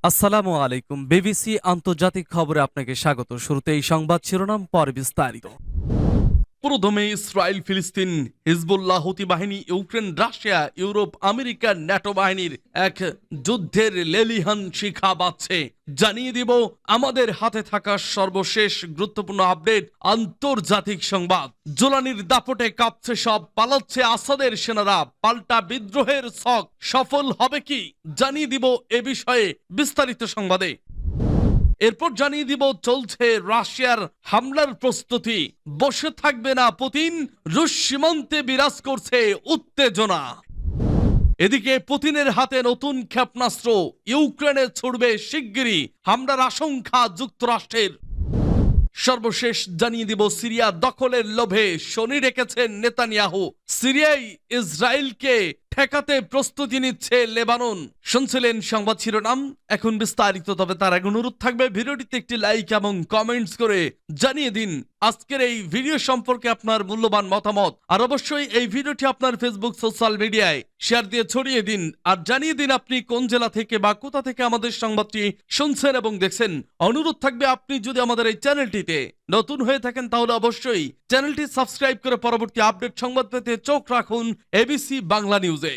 আসসালামু আলাইকুম। বিবিসি আন্তর্জাতিক খবরে আপনাকে স্বাগত। শুরুতে এই সংবাদ শিরোনাম, পরে বিস্তারিত। প্রথমে ইসরায়েল, ফিলিস্তিন, হিজবুল্লাহ, হুতি বাহিনী, Ukraine, Russia, Europe, America, NATO বাহিনীর এক যুদ্ধের লেলিহান শিখা বাজছে। জানিয়ে দিব আমাদের হাতে থাকা সর্বশেষ গুরুত্বপূর্ণ আপডেট, আন্তর্জাতিক সংবাদ। জোলানির দাপটে কাঁপছে সব, পালাচ্ছে আসাদের সেনারা। পাল্টা বিদ্রোহের ছক সফল হবে কি, জানিয়ে দিব এ বিষয়ে বিস্তারিত সংবাদে। এরপর জানিয়ে দিব চলছে রাশিয়ার হামলার প্রস্তুতি, বসে থাকবে না পুতিন, রুশ সীমান্তে বিরাজ করছে উত্তেজনা। এদিকে পুতিনের হাতে নতুন ক্ষেপণাস্ত্র, ইউক্রেনে ছুড়বে শিগগিরই, হামলার আশঙ্কা যুক্তরাষ্ট্রের। সর্বশেষ জানিয়ে দিব সিরিয়া দখলের লোভে শনি রেখেছেন নেতানিয়াহু, সিরিয়ায় ইসরায়েলকে ঠেকাতে প্রস্তুতি নিচ্ছে লেবানন। শুনছিলেন সংবাদ শিরোনাম, এখন বিস্তারিত। তবে তার আগে অনুরোধ থাকবে ভিডিওটিতে একটি লাইক এবং কমেন্টস করে জানিয়ে দিন আজকের এই ভিডিও সম্পর্কে আপনার মূল্যবান মতামত। আর অবশ্যই এই ভিডিওটি আপনার ফেসবুক সোশ্যাল মিডিয়ায় শেয়ার দিয়ে ছড়িয়ে দিন। আর জানিয়ে দিন আপনি কোন জেলা থেকে বা কোথা থেকে আমাদের সংবাদটি শুনছেন এবং দেখছেন। অনুরোধ থাকবে আপনি যদি আমাদের এই চ্যানেলটিতে নতুন হয়ে থাকেন তাহলে অবশ্যই চ্যানেলটি সাবস্ক্রাইব করে পরবর্তী আপডেট সংবাদ পেতে চোখ রাখুন এবিসি বাংলা নিউজে।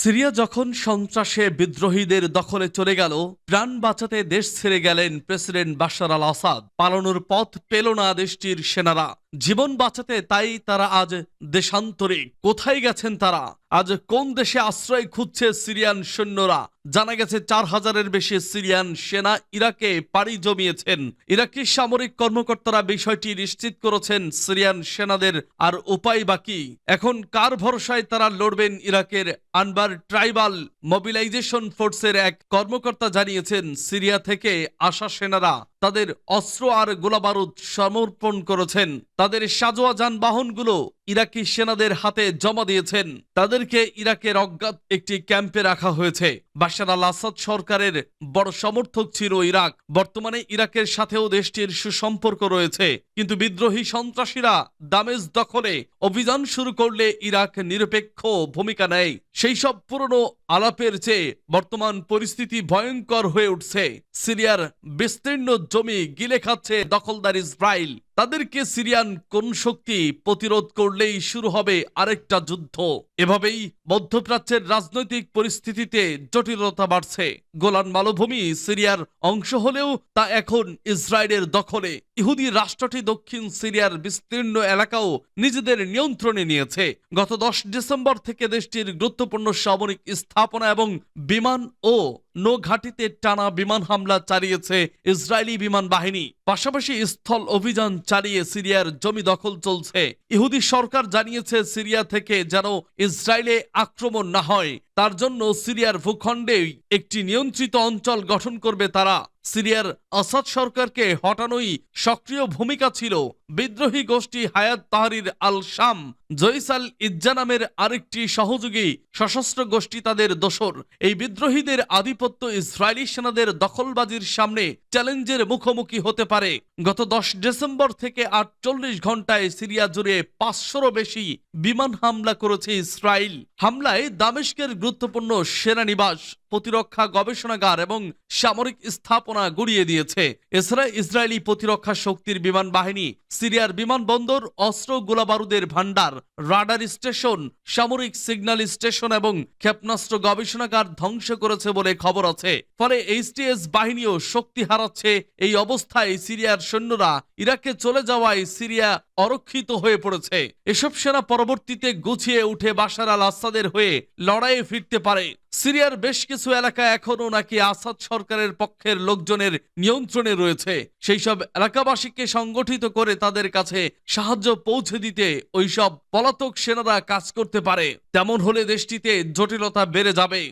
সিরিয়া যখন সন্ত্রাসে বিদ্রোহীদের দখলে চলে গেল, প্রাণ বাঁচাতে দেশ ছেড়ে গেলেন প্রেসিডেন্ট বাশার আল আসাদ। পালানোর পথ পেল না দেশটির সেনারা, জীবন বাঁচাতে তাই তারা আজ দেশান্তরে। কোথায় গেছেন তারা? আজ কোন দেশে আশ্রয় খুঁজছে সিরিয়ান সৈন্যরা? জানা গেছে 4000-এর বেশি সিরিয়ান সেনা ইরাকে পাড়ি জমিয়েছেন। ইরাকি সামরিক কর্মকর্তারা বিষয়টি নিশ্চিত করেছেন সিরিয়ান সেনাদের আর উপায় বাকি। এখন কার ভরসায় তারা লড়বেন? ইরাকের আনবার ট্রাইবাল মোবিলাইজেশন ফোর্সের এক কর্মকর্তা জানিয়েছেন সিরিয়া থেকে আসা সেনারা তাদের অস্ত্র আর গোলাবারুদ সমর্পণ করেছেন। তাদের সাজোয়া যানবাহনগুলো ইরাকি সেনাদের হাতে জমা দিয়েছেন। তাদেরকে ইরাকের অজ্ঞাত একটি ক্যাম্পে রাখা হয়েছে। বাশার আল আসাদ সরকারের বড় সমর্থক ছিল ইরাক। বর্তমানে ইরাকের সাথেও দেশটির সুসম্পর্ক রয়েছে। কিন্তু বিদ্রোহী সন্ত্রাসীরা দামেস্ক দখলে অভিযান শুরু করলে ইরাক নিরপেক্ষ ভূমিকা নেয়। সেই সব পুরনো আলাপের চেয়ে বর্তমান পরিস্থিতি ভয়ঙ্কর হয়ে উঠছে। সিরিয়ার বিস্তীর্ণ জমি গিলে খাচ্ছে দখলদার ইসরায়েল। তাদেরকে সিরিয়ান কোন শক্তি প্রতিরোধ করলেই শুরু হবে আরেকটা যুদ্ধ। এভাবেই মধ্যপ্রাচ্যের রাজনৈতিক পরিস্থিতিতে জটিলতা বাড়ছে। গোলান মালভূমি সিরিয়ার অংশ হলেও তা এখন ইসরায়েলের দখলে। ইহুদি রাষ্ট্রটি দক্ষিণ সিরিয়ার বিস্তীর্ণ এলাকাও নিজেদের নিয়ন্ত্রণে নিয়েছে। গত 10 ডিসেম্বর থেকে দেশটির গুরুত্বপূর্ণ সামরিক স্থাপনা এবং বিমান ও নৌঘাটিতে টানা বিমান হামলা চালিয়েছে ইসরায়েলি বিমান বাহিনী। পাশাপাশি স্থল অভিযান চালিয়ে সিরিয়ার জমি দখল চলছে। ইহুদি সরকার জানিয়েছে সিরিয়া থেকে যেন ইসরায়েলে আক্রমণ না হয় তার জন্য সিরিয়ার ভূখণ্ডে একটি নিয়ন্ত্রিত অঞ্চল গঠন করবে তারা। সিরিয়ার আসাদ সরকারকে হটানোই সক্রিয় ভূমিকা ছিল বিদ্রোহী গোষ্ঠী হায়াত তাহরির আল শাম। জইস আল ইজ্জা নামের আরেকটি সহযোগী সশস্ত্র গোষ্ঠী তাদের দোসর। এই বিদ্রোহীদের আধিপত্য ইসরায়েলি সেনাদের দখলবাজির সামনে চ্যালেঞ্জের মুখোমুখি হতে পারে। গত 10 ডিসেম্বর থেকে 48 ঘন্টায় সিরিয়া জুড়ে 500-রও বেশি বিমান হামলা করেছে ইসরায়েল। হামলায় দামেস্কের গুরুত্বপূর্ণ সেনানিবাস, প্রতিরক্ষা গবেষণাগার এবং সামরিক স্থাপনা গুড়িয়ে দিয়েছে। এছাড়া ইসরায়েলি প্রতিরক্ষা শক্তির বিমান বাহিনী সিরিয়ার বিমানবন্দর, অস্ত্র গোলাবারুদের ভান্ডার, রাডার স্টেশন, সামরিক সিগন্যাল স্টেশন এবং ক্ষেপণাস্ত্র গবেষণাগার ধ্বংস করেছে বলে খবর আছে। ফলে এইচটিএস বাহিনীও শক্তি হারাচ্ছে। এই অবস্থায় সিরিয়ার সৈন্যরা ইরাকে চলে যাওয়ায় সিরিয়া অরক্ষিত হয়ে পড়েছে। এসব সেনা পরবর্তীতে গুছিয়ে উঠে বাশার আল আসাদের হয়ে লড়াইয়ে ফিরতে পারে। সিরিয়ার বেশ কিছু এলাকা এখনও নাকি আসাদ সরকারের পক্ষের লোকজনের নিয়ন্ত্রণে রয়েছে। সেই সব এলাকাবাসীকে সংগঠিত করে তাদের কাছে সাহায্য পৌঁছে দিতে ওইসব পলাতক সেনারা কাজ করতে পারে। তেমন হলে দেশটিতে জটিলতা বেড়ে যাবে।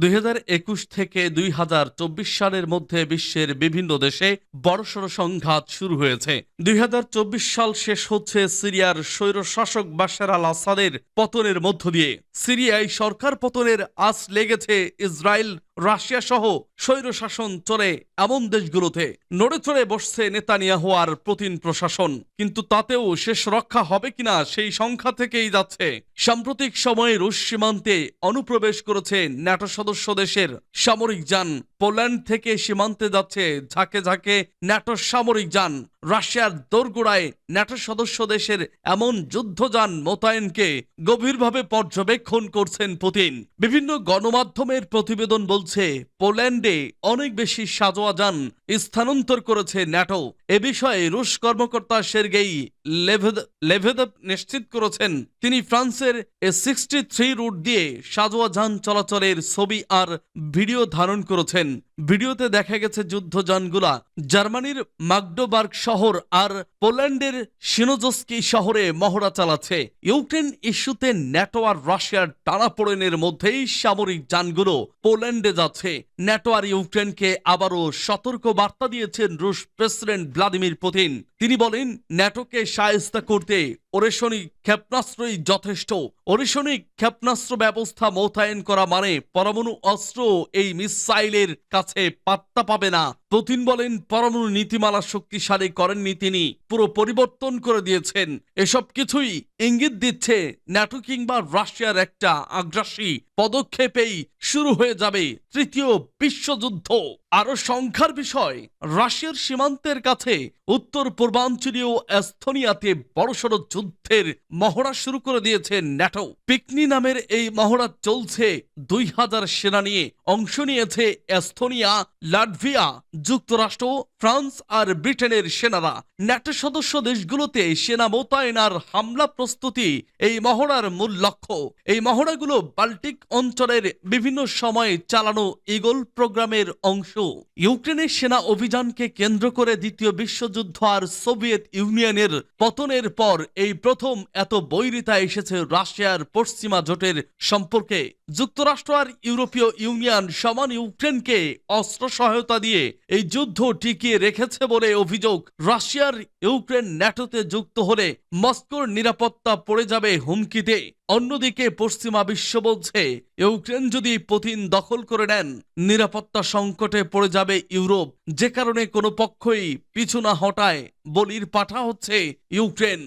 2021 থেকে 2024 সালের মধ্যে বিশ্বের বিভিন্ন দেশে বড়সড় সংঘাত শুরু হয়েছে। 2024 সাল শেষ হচ্ছে সিরিয়ার স্বৈরশাসক বাশার আল আসাদের পতনের মধ্য দিয়ে। সিরিয়ায় সরকার পতনের আঁচ লেগেছে ইসরায়েল রাশিয়া সহ স্বৈরশাসন চলে এমন দেশগুলোতে। নড়ে চড়ে বসছে নেতানিয়াহু আর পুতিন প্রশাসন, কিন্তু তাতেও শেষ রক্ষা হবে কিনা সেই সংখ্যা থেকেই যাচ্ছে। সাম্প্রতিক সময়ে রুশ সীমান্তে অনুপ্রবেশ করেছে ন্যাটো সদস্য দেশের সামরিক যান। পোল্যান্ড থেকে সীমান্তে যাচ্ছে ঝাঁকে ঝাঁকে ন্যাটো সামরিক যান। রাশিয়ার দোরগোড়ায় ন্যাটো সদস্য দেশের এমন যুদ্ধযান মোতায়েনকে গভীরভাবে পর্যবেক্ষণ করছেন পুতিন। বিভিন্ন গণমাধ্যমের প্রতিবেদন বলছে পোল্যান্ডে অনেক বেশি সাজোয়া যান স্থানান্তর করেছে ন্যাটো। এ বিষয়ে রুশ কর্মকর্তা সের্গেই লেভেদেভ নিশ্চিত করেছেন তিনি ফ্রান্সের A63 রুট দিয়ে সাজোয়া যান চলাচলের ছবি আর ভিডিও ধারণ করেছেন। ভিডিওতে দেখা গেছে যুদ্ধযানগুলা জার্মানির মাগডোবার্গ শহর আর পোল্যান্ডের সিনোজস্কি শহরে মহড়া চালাচ্ছে। ইউক্রেন ইস্যুতে ন্যাটো আর রাশিয়ার টানাপোড়েনের মধ্যেই সামরিক যানগুলো পোল্যান্ডে যাচ্ছে। ন্যাটো আর ইউক্রেনকে আবারও সতর্ক বার্তা দিয়েছেন রুশ প্রেসিডেন্ট ভ্লাদিমির পুতিন। তিনি বলেন, ন্যাটোকে শায়েস্তা করতে অরেশনিক ক্ষেপণাস্ত্রই যথেষ্ট। অরেশনিক ক্ষেপণাস্ত্র ব্যবস্থা মোতায়েন করা মানে পরমাণু অস্ত্র এই মিসাইলের কাছে পাত্তা পাবে না। পুতিন বলেন, পরমাণু নীতিমালা শক্তিশালী করেননি তিনি, পুরো পরিবর্তন করে দিয়েছেন। এসব কিছুই ইঙ্গিত দিচ্ছে ন্যাটো কিংবা রাশিয়ার একটা আগ্রাসী পদক্ষেপেই শুরু হয়ে যাবে তৃতীয় বিশ্বযুদ্ধ। আরো সংখ্যার বিষয়, রাশিয়ার সীমান্তের কাছে উত্তর পূর্বাঞ্চলীয় এস্তোনিয়াতে বড়সড় যুদ্ধের মহড়া শুরু করে দিয়েছে ন্যাটো। পিকনি নামের এই মহড়া চলছে 2000 সেনা নিয়ে। অংশ নিয়েছে এস্তোনিয়া, লাটভিয়া, যুক্তরাষ্ট্র, ফ্রান্স আর ব্রিটেনের সেনারা। ন্যাটো সদস্য দেশগুলোতে সেনা মোতায়েন আর হামলা প্রস্তুতি এই মহড়ার মূল লক্ষ্য। এই মহড়াগুলো বাল্টিক অঞ্চলের বিভিন্ন সময়ে চালানো ইগল প্রোগ্রামের অংশ। ইউক্রেনের সেনা অভিযানকে কেন্দ্র করে দ্বিতীয় বিশ্বযুদ্ধ আর সোভিয়েত ইউনিয়নের পতনের পর এই প্রথম এত বৈরিতা এসেছে রাশিয়ার পশ্চিমা জোটের সম্পর্কে। যুক্তরাষ্ট্র আর ইউরোপীয় ইউনিয়ন সমান ইউক্রেনকে অস্ত্র সহায়তা দিয়ে এই যুদ্ধ টিকিয়ে রেখেছে বলে অভিযোগ। রাশিয়ার ইউক্রেন ন্যাটোতে যুক্ত হলে মস্কোর নিরাপত্তা পড়ে যাবে হুমকিতে। অন্যদিকে পশ্চিমা বিশ্ব বলছে, ইউক্রেন যদি পুতিন দখল করে নেন, নিরাপত্তা সংকটে পড়ে যাবে ইউরোপ, যে কারণে কোনো পক্ষই পিছু না হটায় বলির পাঠা হচ্ছে ইউক্রেন।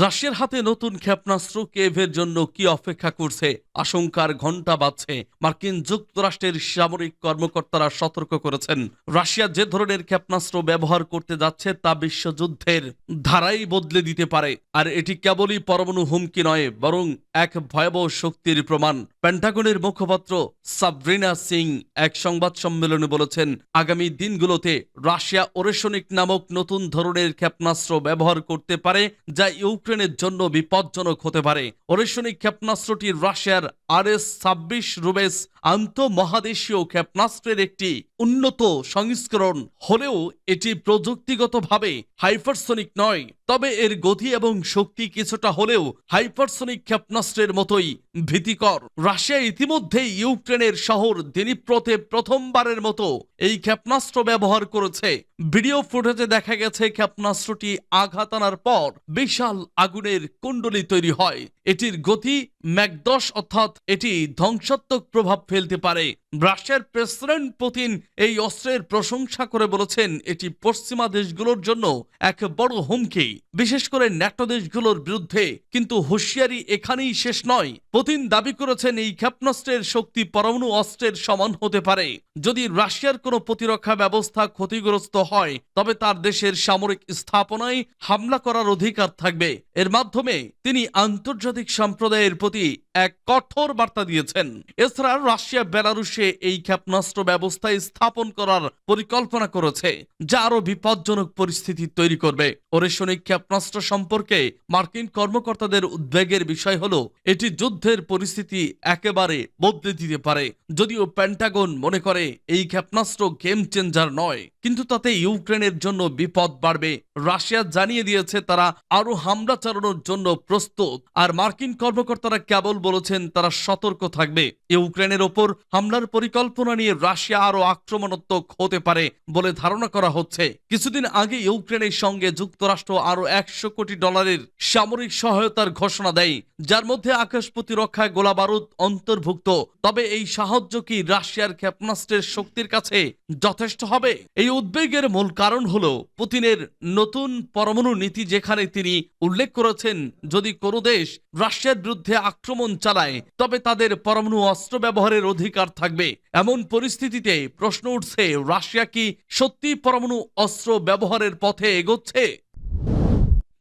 রাশিয়ার হাতে নতুন ক্ষেপণাস্ত্র কিয়েভের জন্য কি অপেক্ষা করছে? আশঙ্কার ঘণ্টা বাজছে। মার্কিন যুক্তরাষ্ট্রের সামরিক কর্মকর্তারা সতর্ক করেছেন, রাশিয়া যে ধরনের ক্ষেপণাস্ত্র ব্যবহার করতে যাচ্ছে তা বিশ্বযুদ্ধের ধারাই বদলে দিতে পারে। আর এটি কেবলই পরমাণু হুমকি নয়, বরং এক ভয়াবহ শক্তির প্রমাণ। পেন্টাগনের মুখপাত্র সাবরিনা সিং এক সংবাদ সম্মেলনে বলেছেন, আগামী দিনগুলোতে রাশিয়া ওরেশনিক নামক নতুন ধরনের ক্ষেপণাস্ত্র ব্যবহার করতে পারে, যা ইউক্রেনের জন্য বিপজ্জনক হতে পারে। ওরেশনিক ক্ষেপণাস্ত্রটি রাশিয়ার RS-26 রুবেস আন্তঃমহাদেশীয় ক্ষেপণাস্ত্রের একটি উন্নত সংস্করণ হলেও এটি প্রযুক্তিগতভাবে হাইপারসনিক নয়। তবে এর গতি এবং শক্তি কিছুটা হলেও হাইপারসনিক ক্ষেপণাস্ত্রের মতোই ভীতিকর। রাশিয়া ইতিমধ্যেই ইউক্রেনের শহর দিনিপ্রোতে প্রথমবারের মতো এই ক্ষেপণাস্ত্র ব্যবহার করেছে। ভিডিও ফুটেজে দেখা গেছে ক্ষেপণাস্ত্রটি আঘাত আনার পর বিশাল আগুনের কুণ্ডলী তৈরি হয়। এটির গতি ম্যাক 10, অর্থাৎ এটি ধ্বংসাত্মক প্রভাব ফেলতে পারে। রাশিয়ার প্রেসিডেন্ট পুতিন এই অস্ত্রের প্রশংসা করে বলেছেন, এটি পশ্চিমা দেশগুলোর জন্য এক বড় হুমকি, বিশেষ করে ন্যাটো দেশগুলোর বিরুদ্ধে। কিন্তু হুঁশিয়ারি এখানেই শেষ নয়। পুতিন দাবি করেছেন, এই ক্ষেপণাস্ত্রের শক্তি পরমাণু অস্ত্রের সমান হতে পারে। যদি রাশিয়ার কোনো প্রতিরক্ষা ব্যবস্থা ক্ষতিগ্রস্ত হয়, তবে তার দেশের সামরিক স্থাপনায় হামলা করার অধিকার থাকবে। এর মাধ্যমে তিনি আন্তর্জাতিক সম্প্রদায়ের প্রতি এক কঠোর বার্তা দিয়েছেন। এছাড়া রাশিয়া বেলারুশে এই ক্ষেপণাস্ত্র ব্যবস্থা স্থাপন করার পরিকল্পনা করেছে, যা আরো বিপজ্জনক পরিস্থিতি তৈরি করবে। ওরেশনিক ক্ষেপণাস্ত্র সম্পর্কে মার্কিন কর্মকর্তাদের উদ্বেগের বিষয় হলো, এটি যুদ্ধের পরিস্থিতি একেবারে বদলে দিতে পারে। যদিও পেন্টাগন মনে করে এই ক্ষেপণাস্ত্র গেম চেঞ্জার নয়, কিন্তু তাতে ইউক্রেনের জন্য বিপদ বাড়বে। রাশিয়া জানিয়ে দিয়েছে তারা আরো হামলা চালানোর জন্য প্রস্তুত, আর মার্কিন কর্মকর্তারা কেবল বলেছেন তারা সতর্ক থাকবে। ইউক্রেনের ওপর হামলার পরিকল্পনা নিয়ে রাশিয়া আরো আক্রমণাত্মক হতে পারে বলে ধারণা করা হচ্ছে। কিছুদিন আগে ইউক্রেনের সঙ্গে যুক্তরাষ্ট্র আরো $100 কোটি সামরিক সহায়তার ঘোষণা দেয়, যার মধ্যে আকাশ প্রতিরক্ষা, গোলাবারুদ অন্তর্ভুক্ত। তবে এই সাহায্য কি রাশিয়ার ক্ষেপণাস্ত্রের শক্তির কাছে যথেষ্ট হবে? এই উদ্বেগের মূল কারণ হলো পুতিনের নতুন পরমাণু নীতি, যেখানে তিনি উল্লেখ করেছেন যদি কোনো দেশ রাশিয়ার বিরুদ্ধে আক্রমণ চালায় তবে তাদের পরমাণু অস্ত্র ব্যবহারের অধিকার থাকবে। এমন পরিস্থিতিতে প্রশ্ন উঠছে, রাশিয়া কি সত্যি পরমাণু অস্ত্র ব্যবহারের পথে এগোচ্ছে?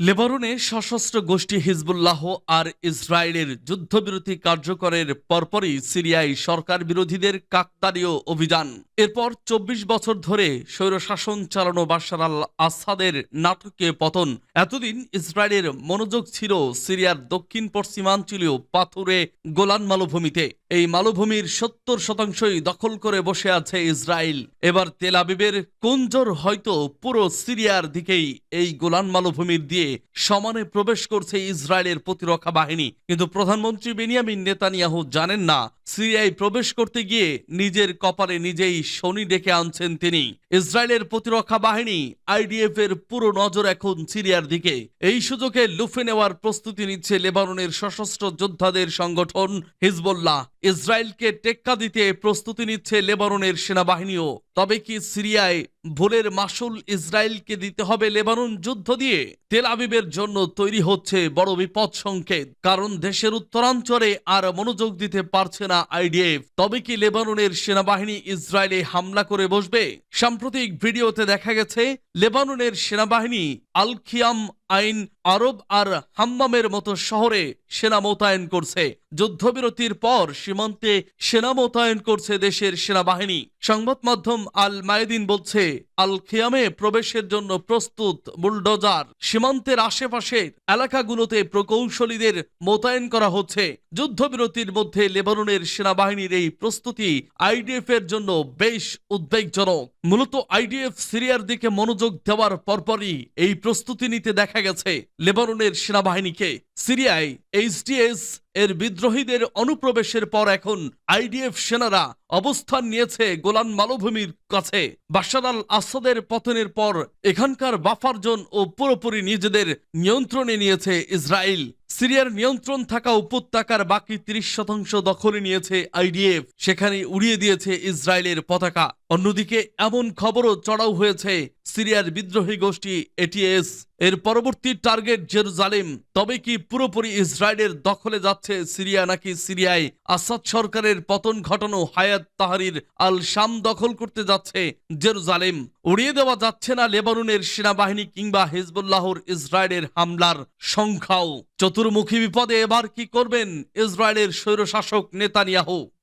লেবাননে সশস্ত্র গোষ্ঠী হিজবুল্লাহ আর ইসরায়েলের যুদ্ধবিরতি কার্যকরের পরপরই সিরিয়ায় সরকার বিরোধীদের কাকতালীয় অভিযান। এরপর 24 বছর ধরে স্বৈরশাসন চালানো বাশার আল আসাদের নাটকীয় পতন। এতদিন ইসরায়েলের মনোযোগ ছিল সিরিয়ার দক্ষিণ পশ্চিমাঞ্চলীয় পাথুরে গোলান মালভূমিতে। এই মালভূমির 70% দখল করে বসে আছে ইসরায়েল। এবার তেল আবিবের কুঞ্জর হয়তো পুরো সিরিয়ার দিকেই এই গোলান মালভূমির দিয়ে সমানে প্রবেশ করছে ইসরায়েলের প্রতিরক্ষা বাহিনী। কিন্তু প্রধানমন্ত্রী বেনিয়ামিন নেতানিয়াহু জানেন না, সিরিয়ায় প্রবেশ করতে গিয়ে নিজের কপালে নিজেই শনি ডেকে আনছেন তিনি। ইসরায়েলের প্রতিরক্ষা বাহিনী আইডিএফ এর পুরো নজর এখন সিরিয়ার দিকে। এই সুযোগে লুফে নেওয়ার প্রস্তুতি নিচ্ছে লেবাননের সশস্ত্র যোদ্ধাদের সংগঠন হিজবুল্লাহ। ইসরায়েলকে টেক্কা দিতে প্রস্তুতি নিচ্ছে লেবাননের সেনাবাহিনীও। তবে কি সিরিয়ায় ভুলের মাসুল ইসরায়েলকে দিতে হবে লেবানন যুদ্ধ দিয়ে? তেল আবিবের জন্য তৈরি হচ্ছে বড় বিপদ সংকেত, কারণ দেশের উত্তরাঞ্চলে আর মনোযোগ দিতে পারছে না আইডিএফ। তবে কি লেবাননের সেনাবাহিনী ইসরায়েলে হামলা করে বসবে? সাম্প্রতিক ভিডিওতে দেখা গেছে লেবাননের সেনাবাহিনী আল খিয়াম, আইন আরব আর হাম্মামের মতো শহরে সেনা মোতায়েন করছে। যুদ্ধবিরতির পর সীমান্তে সেনা মোতায়েন করছে দেশের সেনাবাহিনী। সংবাদ মাধ্যম আল মায়েদিন বলছে, আল খিয়ামে প্রবেশের জন্য প্রস্তুত বুলডোজার। সীমান্তের আশেপাশের এলাকাগুলোতে প্রকৌশলীদের মোতায়েন করা হচ্ছে। যুদ্ধবিরতির মধ্যে লেবাননের সেনাবাহিনীর এই প্রস্তুতি আইডিএফ এর জন্য বেশ উদ্বেগজনক। মূলত আইডিএফ সিরিয়ার দিকে মনোযোগ দেওয়ার পরপরই এই প্রস্তুতি নিতে দেখা গেছে লেবাননের সেনাবাহিনীকে। সিরিয়ায় এইচডিএস এর বিদ্রোহীদের অনুপ্রবেশের পর এখন আইডিএফ সেনারা অবস্থান নিয়েছে গোলান মালভূমির কাছে। বাশার আল আসাদের পতনের পর এখানকার বাফার জোন ও পুরোপুরি নিজেদের নিয়ন্ত্রণে নিয়েছে ইসরায়েল। সিরিয়ার নিয়ন্ত্রণ থাকা উপত্যকার বাকি 30% দখলে নিয়েছে আইডিএফ। সেখানে উড়িয়ে দিয়েছে ইসরায়েলের পতাকা। অন্যদিকে এমন খবরও চড়াও হয়েছে সিরিয়ার বিদ্রোহী গোষ্ঠী এটিএস এর পরবর্তী টার্গেট জেরুজালেম। তবে কি পুরোপুরি ইসরায়েলের দখলে যাচ্ছে সিরিয়া, নাকি সিরিয়ায় আসাদ সরকারের পতন ঘটানো হায়াত তাহরির আল শাম দখল করতে যাচ্ছে জেরুজালেম? উড়িয়ে দেওয়া যাচ্ছে না লেবাননের সেনাবাহিনী কিংবা হিজবুল্লাহর ইসরায়েলের হামলার সংখ্যাও। চতুর্মুখী বিপদে এবার কি করবেন ইসরায়েলের স্বৈরশাসক নেতানিয়াহু?